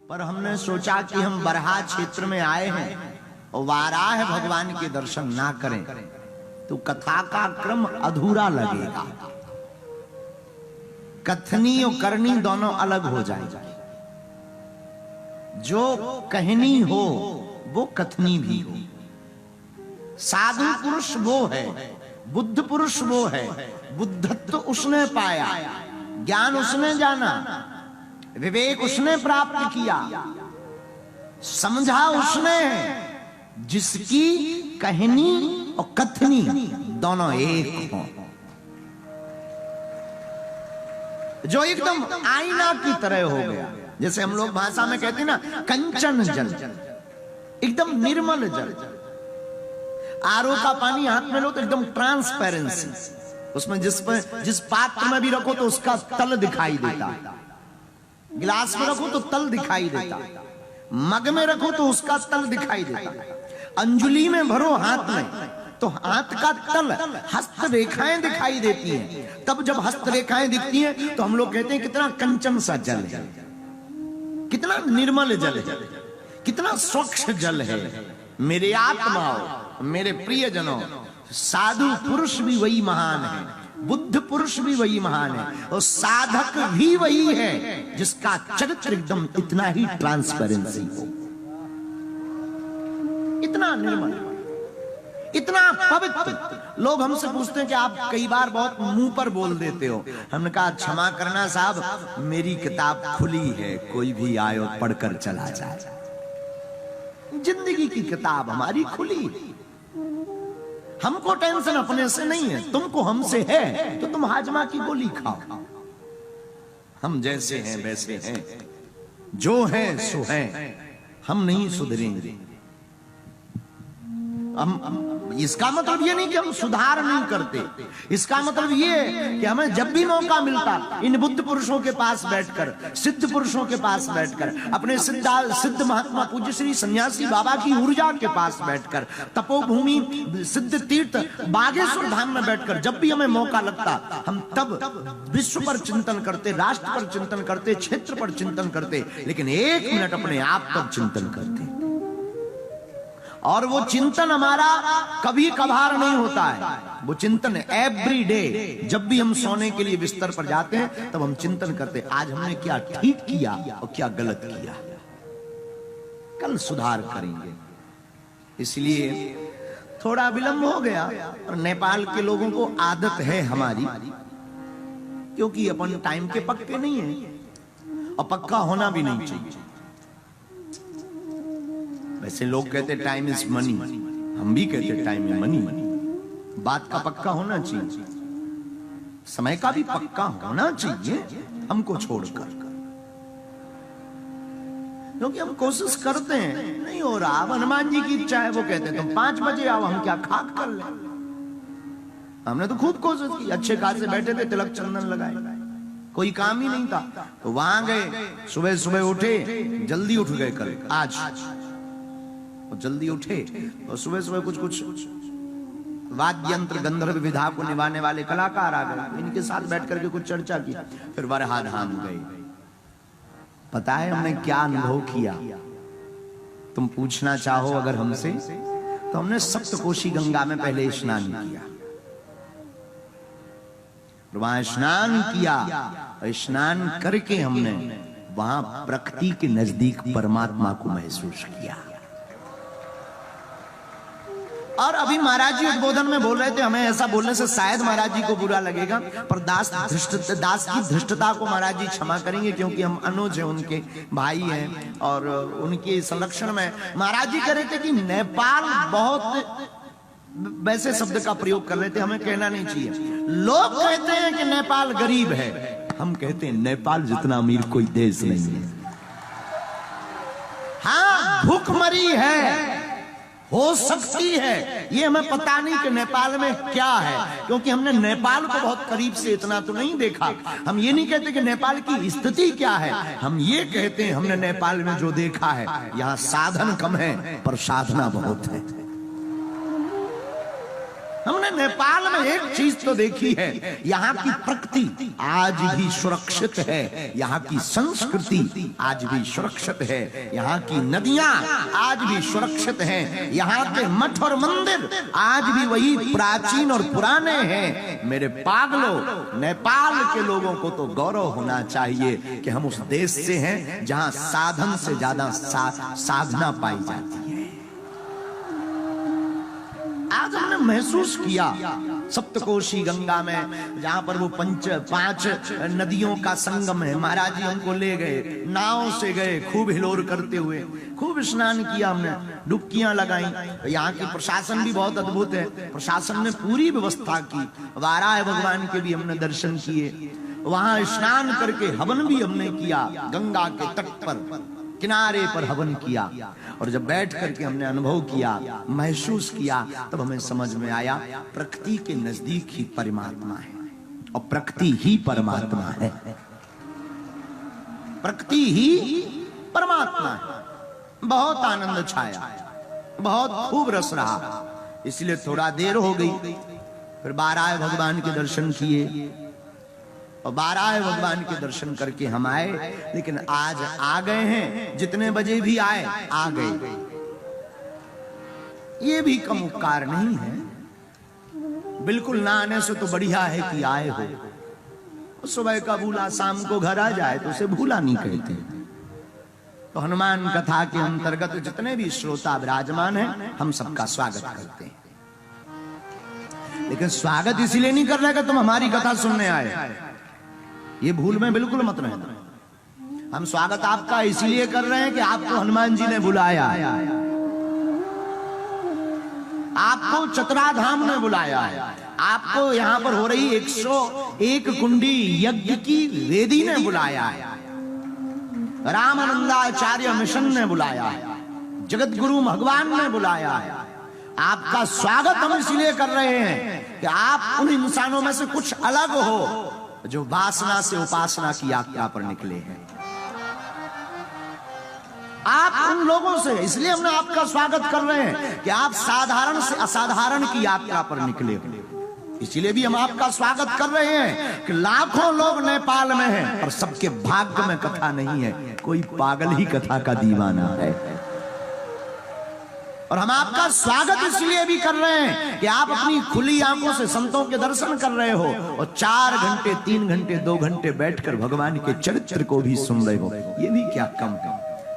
पर हमने सोचा कि हम बरहा क्षेत्र में आए हैं और वाराह भगवान के दर्शन ना करें तो कथा का क्रम अधूरा लगेगा। कथनी और करनी दोनों अलग हो जाएगी। जो कहनी हो वो कथनी भी हो। साधु पुरुष वो है, बुद्ध पुरुष वो है, बुद्धत्व उसने पाया, ज्ञान उसने जाना, विवेक उसने प्राप्त किया, समझा उसने है जिसकी कहनी और कथनी दोनों एक हो, जो एकदम आईना की तरह हो गया। जैसे हम लोग भाषा में कहते हैं ना, कंचन जल, एकदम निर्मल जल। आरओ का पानी हाथ में लो तो एकदम ट्रांसपेरेंसी, उसमें जिस पात्र में भी रखो तो उसका तल दिखाई देता, गिलास में रखो तो तल दिखाई देता, मग में रखो तो उसका तल दिखाई देता, अंजुली में भरो हाथ में तो हाथ का तल, हस्त रेखाएं दिखाई देती हैं। तब जब हस्त रेखाएं दिखती हैं तो हम लोग कहते हैं कितना कंचन सा जल है, कितना निर्मल जल है, कितना स्वच्छ जल है। मेरे आत्माओं, मेरे प्रियजनों, साधु पुरुष भी वही महान है, बुद्ध पुरुष भी वही महान है, और साधक भी वही है जिसका चरित्र एकदम इतना ही ट्रांसपेरेंसी हो, इतना निर्मल, इतना पवित्र। लोग हमसे पूछते हैं कि आप कई बार बहुत मुंह पर बोल देते हो। हमने कहा क्षमा करना साहब, मेरी किताब खुली है, कोई भी आए और पढ़कर चला जाए। जिंदगी की किताब हमारी खुली, हमको टेंशन अपने से नहीं है, तुमको हमसे है तो तुम हाजमा की गोली खाओ। हम जैसे हैं वैसे हैं, जो हैं सो हैं, हम नहीं सुधरेंगे। हम इसका मतलब ये नहीं कि हम सुधार नहीं करते, इसका मतलब ये कि हमें जब भी मौका मिलता इन बुद्ध पुरुषों के पास बैठकर, सिद्ध पुरुषों के पास बैठकर, अपने सिद्ध महात्मा पूज्य श्री सन्यासी बाबा की ऊर्जा के पास बैठकर, तपोभूमि सिद्ध तीर्थ बागेश्वर धाम में बैठकर जब भी हमें मौका लगता, हम तब विश्व पर चिंतन करते, राष्ट्र पर चिंतन करते, क्षेत्र पर चिंतन करते, लेकिन एक मिनट अपने आप पर चिंतन करते। और वो चिंतन हमारा कभी कभार नहीं होता है, वो चिंतन एवरी डे। जब भी हम सोने के लिए बिस्तर पर जाते हैं तब हम चिंतन करते हैं, आज हमने क्या ठीक किया और क्या गलत किया, कल सुधार करेंगे। इसलिए थोड़ा विलंब हो गया, और नेपाल के लोगों को आदत है हमारी, क्योंकि अपन टाइम के पक्के नहीं है और पक्का होना भी नहीं चाहिए। वैसे लोग कहते टाइम इज मनी, हम भी कहते टाइम इज मनी। बात का पक्का होना चाहिए, समय का भी पक्का होना चाहिए हमको छोड़कर, क्योंकि हम कोशिश करते हैं, नहीं हो रहा। अब हनुमान जी की इच्छा है, वो कहते हैं तुम 5 बजे आओ, हम क्या खाक कर ले। हमने तो खूब कोशिश की, अच्छे खासे बैठे थे, तिलक चंदन लगाए, कोई काम ही नहीं था, तो वहां गए, सुबह सुबह उठे, जल्दी उठ गए कल आज, और जल्दी उठे और सुबह सुबह कुछ वाद्य यंत्र गंधर्व विधा को निभाने वाले कलाकार आ गए, इनके साथ बैठ करके कुछ चर्चा की, फिर बरहा धाम गए। पता है हमने क्या अनुभव किया? तुम पूछना चाहो अगर हमसे, तो हमने सप्तकोशी गंगा में पहले स्नान किया, वहां स्नान किया, और स्नान करके हमने वहां प्रकृति के नजदीक परमात्मा को महसूस किया। और अभी महाराज जी उद्बोधन में बोल रहे थे, हमें ऐसा बोलने से शायद महाराज जी को बुरा लगेगा, पर दास की धृष्टता को महाराज जी क्षमा करेंगे, क्योंकि हम अनुज हैं, उनके भाई हैं, और उनके संरक्षण में महाराज जी कह रहे थे कि नेपाल बहुत, वैसे शब्द का प्रयोग कर रहे थे, हमें कहना नहीं चाहिए। लोग कहते हैं कि नेपाल गरीब है, हम कहते हैं नेपाल जितना अमीर कोई देश नहीं है। हाँ, भूखमरी है, हो सकती है, ये हमें पता नहीं कि नेपाल में क्या है, क्योंकि हमने नेपाल को बहुत करीब से इतना तो नहीं देखा। हम ये नहीं कहते कि नेपाल की स्थिति क्या है, हम ये कहते हैं हमने नेपाल में जो देखा है, यहाँ साधन कम है पर साधना बहुत है। हमने नेपाल में एक चीज तो देखी है, यहाँ की प्रकृति आज भी सुरक्षित है, यहाँ की संस्कृति आज भी सुरक्षित है, यहाँ की नदियां आज भी सुरक्षित हैं, यहाँ के मठ और मंदिर आज भी वही प्राचीन और पुराने हैं। मेरे पागलों, नेपाल के लोगों को तो गौरव होना चाहिए कि हम उस देश से हैं जहां साधन से ज्यादा साधना पाई जाती है। आज हमने महसूस किया सप्तकोशी गंगा में, जहां पर वो पांच नदियों का संगम है, महाराज जी हमको ले गए, नाव से गए, खूब हिलोर करते हुए, खूब स्नान किया हमने, डुबकियां लगाई। यहाँ की प्रशासन भी बहुत अद्भुत है, प्रशासन ने पूरी व्यवस्था की, वाराह भगवान के भी हमने दर्शन किए, वहां स्नान करके हवन भी हमने किया, गंगा के तट पर किनारे पर हवन किया। और जब बैठ करके हमने अनुभव किया, महसूस किया, तब हमें समझ में आया प्रकृति के नजदीक ही परमात्मा है और प्रकृति ही परमात्मा है, प्रकृति ही परमात्मा है। बहुत आनंद छाया, बहुत खूब रस रहा, इसलिए थोड़ा देर हो गई, फिर बाराह भगवान के दर्शन किए और बाराह भगवान के दर्शन करके हम आए। लेकिन आज आ गए हैं, जितने बजे भी आए आ गए, ये भी कम उपकार नहीं है। बिल्कुल ना आने से तो बढ़िया है कि आए हो। सुबह का भूला शाम को घर आ जाए तो उसे भूला नहीं कहते। तो हनुमान कथा के अंतर्गत जितने भी श्रोता विराजमान हैं, हम सबका स्वागत करते हैं। लेकिन स्वागत इसलिए नहीं कर रहे कि तुम हमारी कथा सुनने आए, ये भूल में बिल्कुल मत रहना। हम स्वागत आपका इसलिए कर रहे हैं कि आपको हनुमान जी ने बुलाया, आपको चतुराधाम ने बुलाया है, आपको यहाँ पर हो रही 101 कुंडी यज्ञ की वेदी ने बुलाया है, रामानंदाचार्य मिशन ने बुलाया है, जगत गुरु भगवान ने बुलाया है। आपका स्वागत हम इसलिए कर रहे हैं कि आप उन इंसानों में से कुछ अलग हो जो वासना से उपासना की यात्रा पर निकले हैं। आप उन लोगों से, इसलिए हमने आपका स्वागत कर रहे हैं कि आप साधारण से असाधारण की यात्रा पर निकले हो। इसलिए भी हम आपका स्वागत कर रहे हैं कि लाखों लोग नेपाल में हैं और सबके भाग्य में कथा नहीं है, कोई पागल ही कथा का दीवाना है। और हम आपका स्वागत इसलिए भी कर रहे हैं कि आप अपनी खुली आंखों से संतों के दर्शन कर रहे हो और 4 घंटे 3 घंटे 2 घंटे बैठकर भगवान के चरित्र को भी सुन रहे हो। ये भी क्या कम है।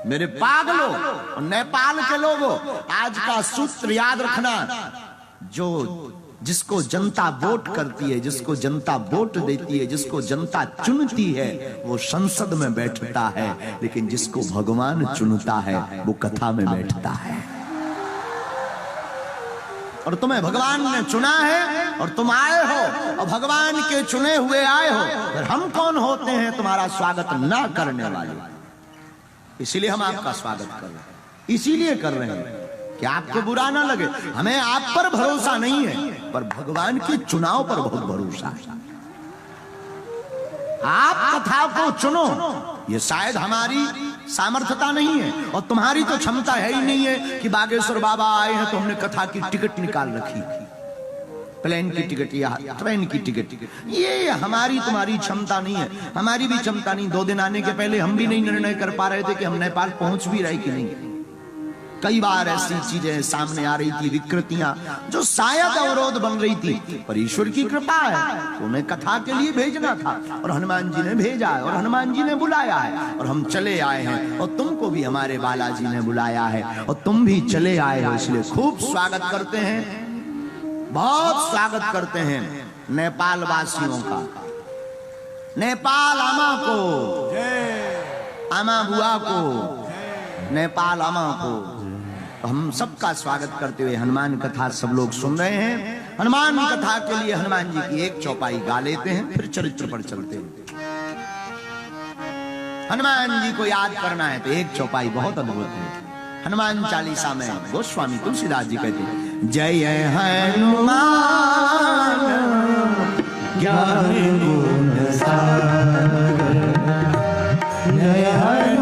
मेरे पागलों और नेपाल के लोगों, आज का सूत्र याद रखना, जिसको जनता वोट करती है, जिसको जनता वोट देती है, जिसको जनता चुनती है, वो संसद में बैठता है, लेकिन जिसको भगवान चुनता है वो कथा में बैठता है। और तुम्हें भगवान ने चुना है और तुम आए हो और भगवान के चुने हुए आए हो, फिर हम कौन होते हैं तुम्हारा स्वागत ना करने वाले। इसीलिए हम आपका स्वागत कर रहे हैं, इसीलिए कर रहे हैं कि आपको बुरा ना लगे। हमें आप पर भरोसा नहीं है, पर भगवान के चुनाव पर बहुत भरोसा है। आप कथा को चुनो, ये शायद हमारी सामर्थ्यता नहीं है और तुम्हारी तो क्षमता है ही नहीं है कि बागेश्वर बाबा आए हैं तो हमने कथा की टिकट निकाल रखी, प्लेन की टिकट या ट्रेन की टिकट। ये हमारी तुम्हारी क्षमता नहीं है, हमारी भी क्षमता नहीं। 2 दिन आने के पहले हम भी नहीं निर्णय कर पा रहे थे कि हम नेपाल पहुंच भी रहे कि नहीं। कई बार ऐसी चीजें सामने आ रही थी, विकृतियां जो शायद अवरोध बन रही थी, पर ईश्वर की कृपा है, उन्हें कथा के लिए भेजना था और हनुमान जी ने भेजा है और हनुमान जी ने बुलाया है और हम चले आए हैं। और तुमको भी हमारे बालाजी ने बुलाया है और तुम भी चले आए हो, इसलिए खूब स्वागत करते हैं, बहुत स्वागत करते हैं नेपाल वासियों का। नेपाल आमा को, आमा बुआ को, नेपाल आमा को हम सबका स्वागत करते हुए हनुमान कथा सब लोग सुन रहे हैं। हनुमान कथा के लिए हनुमान जी की एक चौपाई गा लेते हैं, फिर चरित्र पर चलते हैं। हनुमान जी को याद करना है तो एक चौपाई बहुत अद्भुत है। हनुमान चालीसा में गोस्वामी तुलसीदास जी कहते हैं, जय हनुमान ज्ञान गुण सागर, जय हनुमान